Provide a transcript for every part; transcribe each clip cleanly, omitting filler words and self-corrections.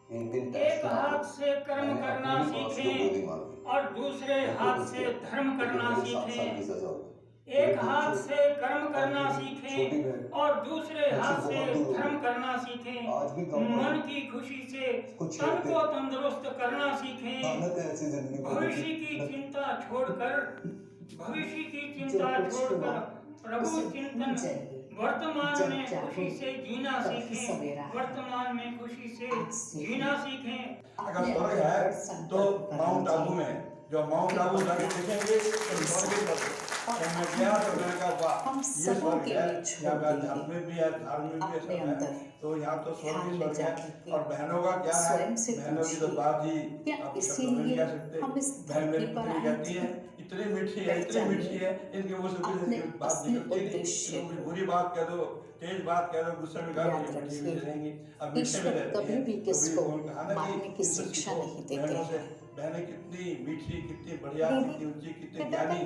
एक हाथ से कर्म करना सीखें और दूसरे हाथ से धर्म करना सीखें। एक हाथ से कर्म करना सीखें और दूसरे हाथ से धर्म करना सीखें। मन की खुशी से तन को तंदुरुस्त करना सीखें। भविष्य की चिंता छोड़कर प्रभु चिंतन वर्तमान में खुशी से जीना सीखें। वर्तमान में खुशी से जीना सीखें। अगर स्वर्ग है तो माउंट आबू में, जो माउंट आबू जाके देखेंगे तो स्वर्ग है। मैं गया तो मैंने कहा वाह, ये स्वर्ग है, यहाँ पे अध्यात्म भी है, धार्मिक भी है, सब है। तो यहाँ तो स्वर्ग ही स्वर्ग है। और बहनों का क्या है, बहनों की तो बात ही आप शब्दों में नहीं कह सकते। बहन मेरी पुत्री कहती है इतनी मीठी है, इतनी मीठी है, इनके मुंह से कुछ बात निकलती नहीं। कुछ बुरी बात कह दो, तेज बात कह दो, गुस्से में गा दो, मीठी मीठी रहेंगी। अब मीठे में रहती है, मारने की शिक्षा नहीं देते हैं। बहनें कितनी मीठी, कितनी बढ़िया, कितनी ऊंची, कितनी ज्ञानी,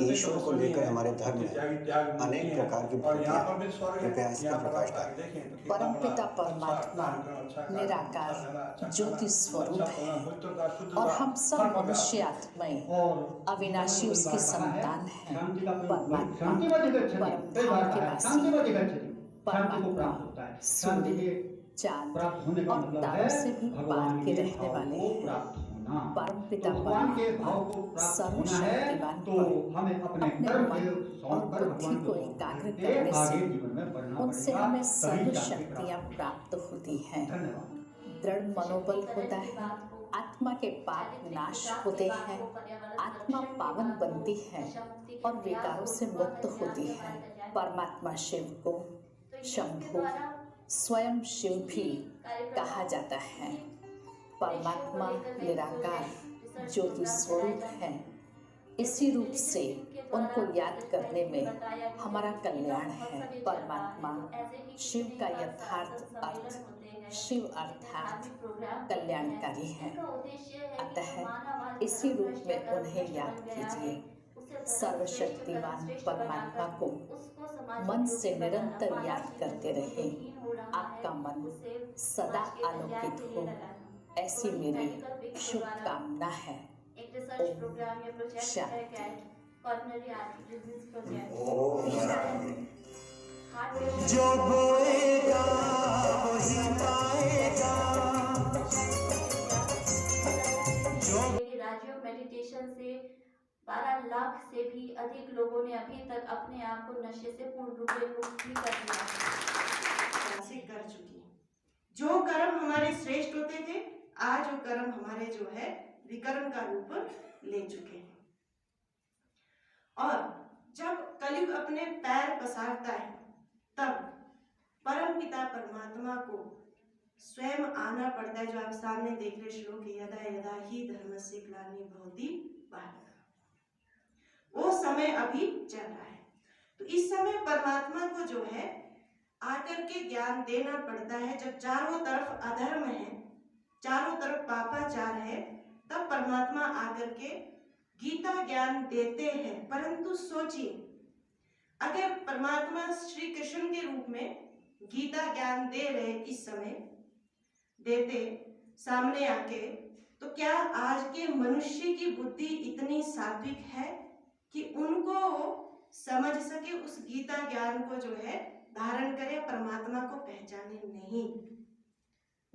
ईश्वर को लेकर हमारे धर्म में अनेक प्रकार की भक्तियां कृपया इस पर प्रकाश डालें। परमपिता परमात्मा निराकार ज्योति स्वरूप है और हम सब मनुष्य आत्माएं अविनाशी उसकी संतान हैं। परमात्मा परम धाम के वासी, परमात्मा सूर्य, चांद और तारों से भी पार के रहने वाले हैं। परम पिता परमात्मा सर्वशक्तिवान पर अपने मन और बुद्धि को एकाग्र करने से उनसे हमें सर्व शक्तियां प्राप्त होती हैं। दृढ़ मनोबल होता है, आत्मा के पाप नाश होते हैं, आत्मा पावन बनती है और विकारों से मुक्त होती है। परमात्मा शिव को शंभु स्वयं शिव भी कहा जाता है। परमात्मा निराकार ज्योति स्वरूप है। इसी रूप से उनको याद करने में हमारा कल्याण है। परमात्मा शिव का यथार्थ अर्थ शिव अर्थात कल्याणकारी है। अतः इसी रूप में उन्हें याद कीजिए। सर्वशक्तिवान परमात्मा को मन से निरंतर याद करते रहे। आपका मन सदा आलोकित हो, ऐसी मेरी शुभकामना है। ओम शांति। जो बोएगा वही पाएगा। राजयोग मेडिटेशन से 12 लाख से भी अधिक लोगों ने अभी तक अपने आप को नशे से पूर्ण रूप से मुक्त भी कर दिया कर चुकी। जो कर्म हमारे श्रेष्ठ होते थे, आज वो कर्म हमारे जो है विकर्म का रूप ले चुके हैं। और जब कलयुग अपने पैर पसारता है, तब परम पिता परमात्मा को स्वयं आना पड़ता है। जो आप सामने देख रहे श्लोक, यदा यदा ही धर्मस्य ग्लानिर्भवति भारत, वो समय अभी चल रहा है। तो इस समय परमात्मा को जो है आकर के ज्ञान देना पड़ता है। जब चारों तरफ अधर्म है, चारों तरफ पापाचार है, तब परमात्मा आकर के गीता ज्ञान देते हैं। परंतु सोचिए, अगर परमात्मा श्री कृष्ण के रूप में गीता ज्ञान दे रहे इस समय देते सामने आके, तो क्या आज के मनुष्य की बुद्धि इतनी सात्विक है कि उनको समझ सके, उस गीता ज्ञान को जो है धारण करे, परमात्मा को पहचाने नहीं।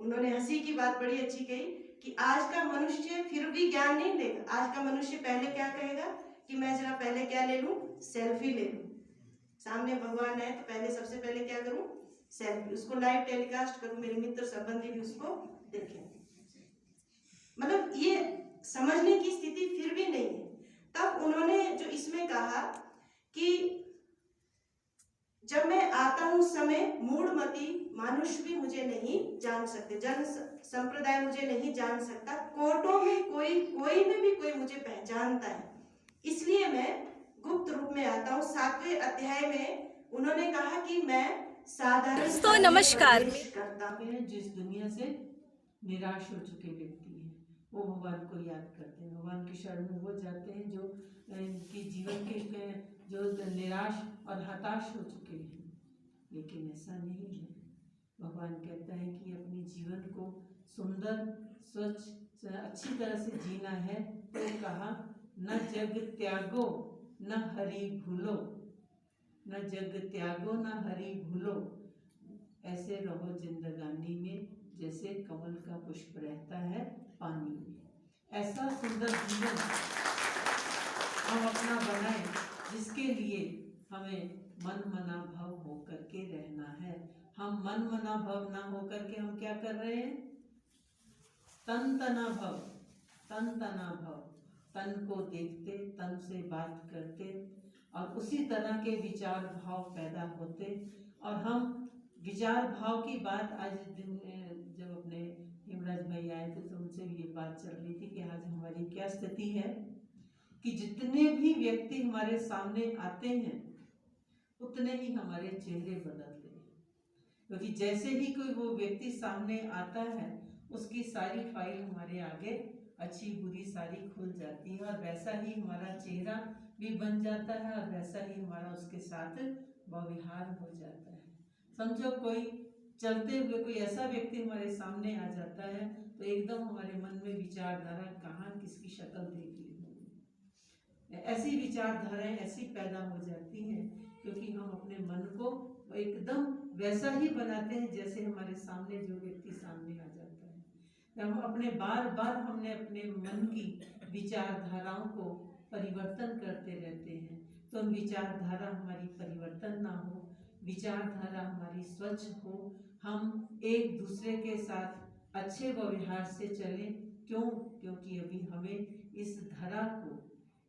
उन्होंने हंसी की बात बड़ी अच्छी कही कि आज का मनुष्य फिर भी ज्ञान नहीं लेगा। आज का मनुष्य पहले क्या कहेगा कि मैं जरा पहले क्या ले लूं, सेल्फी ले लूं। सामने भगवान है तो पहले सबसे पहले क्या करूं, सेल्फी, उसको लाइव टेलीकास्ट करूं, मेरे मित्र संबंधी भी उसको देखें। मतलब ये समझने की स्थिति फिर भी नहीं है। तब उन्होंने जो इसमें कहा कि जब मैं आता हूं समय, मूढ़मती मानुष भी मुझे नहीं जान सकते, जन संप्रदाय मुझे नहीं जान सकता, कोटों में कोई में भी कोई मुझे पहचानता है, इसलिए मैं गुप्त रूप में आता हूँ। 7वें अध्याय में उन्होंने कहा कि मैं साधारण दोस्तों नमस्कार। करता हूँ। जिस दुनिया से निराश हो चुके व्यक्ति हैं, वो भगवान को याद करते हैं, भगवान की शरण में वो जाते हैं जो इनकी जीवन के जो निराश और हताश हो चुके हैं। लेकिन ऐसा नहीं है, भगवान कहता है कि अपने जीवन को सुंदर स्वच्छ अच्छी तरह से जीना है। तो कहा न जग त्यागो न हरि भूलो, न जग त्यागो न हरि भूलो। ऐसे रहो जिंदगानी में जैसे कमल का पुष्प रहता है पानी में। ऐसा सुंदर जीवन हम अपना बनाएं जिसके लिए हमें मन मना भाव होकर के रहना है। हम मन मना भाव ना होकर के हम क्या कर रहे हैं? तन तना भाव, तन तना भाव, तन को देखते, तन से बात करते और उसी तरह के विचार भाव पैदा होते। और हम विचार भाव की बात आज दिन जब अपने हिमराज भाई आए थे तो उनसे भी ये बात चल रही थी कि आज हमारी क्या स्थिति है कि जितने भी व्यक्ति हमारे सामने आते हैं उतने ही हमारे चेहरे बदलते हैं। क्योंकि जैसे ही कोई वो व्यक्ति सामने आता है उसकी सारी फाइल हमारे आगे अच्छी बुरी सारी खुल जाती है और वैसा ही हमारा चेहरा भी बन जाता है और वैसा ही हमारा उसके साथ व्यवहार हो जाता है। समझो कोई चलते हुए कोई ऐसा व्यक्ति हमारे सामने आ जाता है तो एकदम हमारे मन में विचारधारा कहाँ किसकी शक्ल देख ली होगी, ऐसी विचारधाराएं ऐसी पैदा हो जाती हैं क्योंकि हम अपने मन को एकदम वैसा ही बनाते हैं जैसे हमारे सामने जो व्यक्ति सामने आ जाता है। हम अपने बार बार हमने अपने मन की विचारधाराओं को परिवर्तन करते रहते हैं। तो विचारधारा हमारी परिवर्तन ना हो, विचारधारा हमारी स्वच्छ हो, हम एक दूसरे के साथ अच्छे व्यवहार से चलें। क्यों? क्योंकि अभी हमें इस धरा को,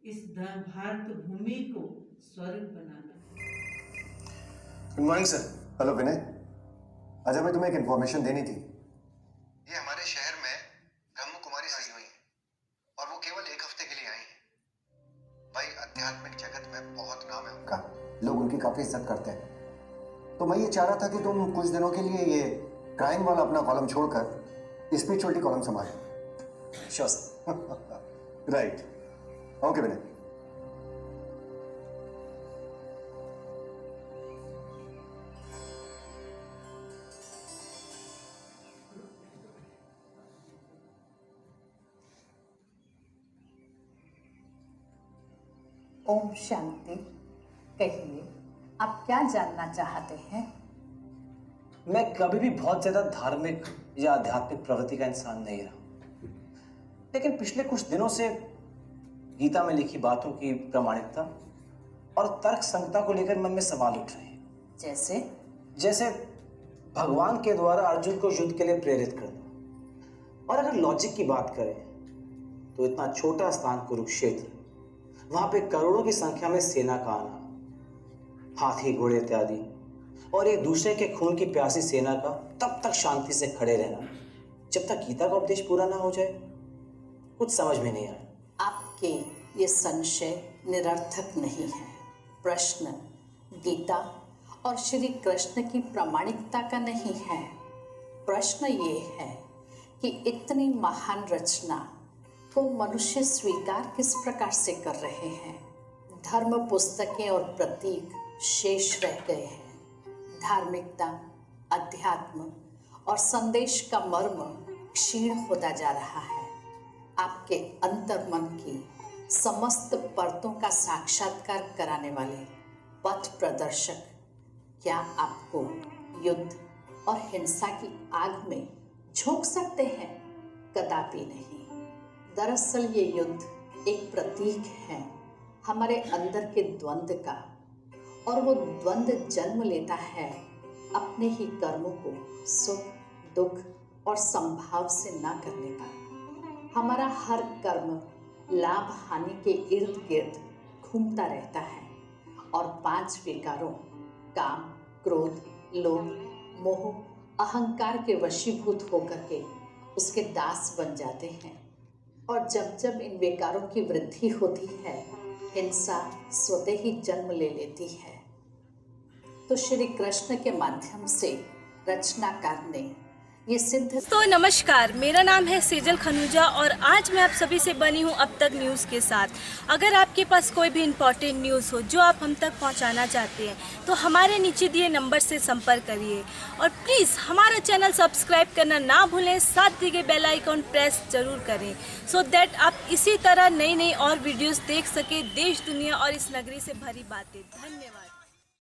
इस भारत भूमि को स्वर्ग बनाना है। Good morning sir. हेलो विनय, अच्छा मैं तुम्हें एक इन्फॉर्मेशन देनी थी। ये हमारे शहर में ब्रह्म कुमारी आई हुई हैं और वो केवल 1 हफ्ते के लिए आई हैं। भाई आध्यात्मिक जगत में बहुत नाम है उनका, लोग उनकी काफी इज्जत करते हैं। तो मैं ये चाह रहा था कि तुम कुछ दिनों के लिए ये क्राइम वाला अपना कॉलम छोड़कर स्पिरिचुअलिटी कॉलम संभालो। Sure sir. राइट, ओके विनय। ओम शांति। कहिए, आप क्या जानना चाहते हैं? मैं कभी भी बहुत ज्यादा धार्मिक या आध्यात्मिक प्रवृत्ति का इंसान नहीं रहा, लेकिन पिछले कुछ दिनों से गीता में लिखी बातों की प्रामाणिकता और तर्क संगता को लेकर मन में सवाल उठ रहे हैं। जैसे भगवान के द्वारा अर्जुन को युद्ध के लिए प्रेरित करना। और अगर लॉजिक की बात करें तो इतना छोटा स्थान कुरुक्षेत्र, वहां पे करोड़ों की संख्या में सेना का आना, हाथी घोड़े इत्यादि, और एक दूसरे के खून की प्यासी सेना का तब तक शांति से खड़े रहना जब तक गीता का उपदेश पूरा ना हो जाए, कुछ समझ में नहीं आया। आपके ये संशय निरर्थक नहीं है। प्रश्न गीता और श्री कृष्ण की प्रामाणिकता का नहीं है। प्रश्न ये है कि इतनी महान रचना को मनुष्य स्वीकार किस प्रकार से कर रहे हैं। धर्म पुस्तकें और प्रतीक शेष रह गए हैं। धार्मिकता, अध्यात्म और संदेश का मर्म क्षीण होता जा रहा है। आपके अंतर्मन की समस्त परतों का साक्षात्कार कराने वाले पथ प्रदर्शक क्या आपको युद्ध और हिंसा की आग में झोंक सकते हैं? कदापि नहीं। दरअसल ये युद्ध एक प्रतीक है हमारे अंदर के द्वंद्व का, और वो द्वंद्व जन्म लेता है अपने ही कर्मों को सुख, दुख और संभाव से ना करने का। हमारा हर कर्म लाभ हानि के इर्द गिर्द घूमता रहता है और 5 विकारों काम, क्रोध, लोभ, मोह, अहंकार के वशीभूत होकर के उसके दास बन जाते हैं। और जब जब इन विकारों की वृद्धि होती है, हिंसा स्वतः ही जन्म ले लेती है। तो श्री कृष्ण के माध्यम से रचनाकार ने ये सिद्ध। तो नमस्कार, मेरा नाम है सेजल खनूजा और आज मैं आप सभी से बनी हूँ अब तक न्यूज़ के साथ। अगर आपके पास कोई भी इम्पोर्टेंट न्यूज़ हो जो आप हम तक पहुँचाना चाहते हैं तो हमारे नीचे दिए नंबर से संपर्क करिए और प्लीज़ हमारा चैनल सब्सक्राइब करना ना भूलें, साथ दिए गए बेल आइकन प्रेस जरूर करें सो दैट आप इसी तरह नई नई और वीडियोस देख सकें, देश दुनिया और इस नगरी से भरी बातें। धन्यवाद।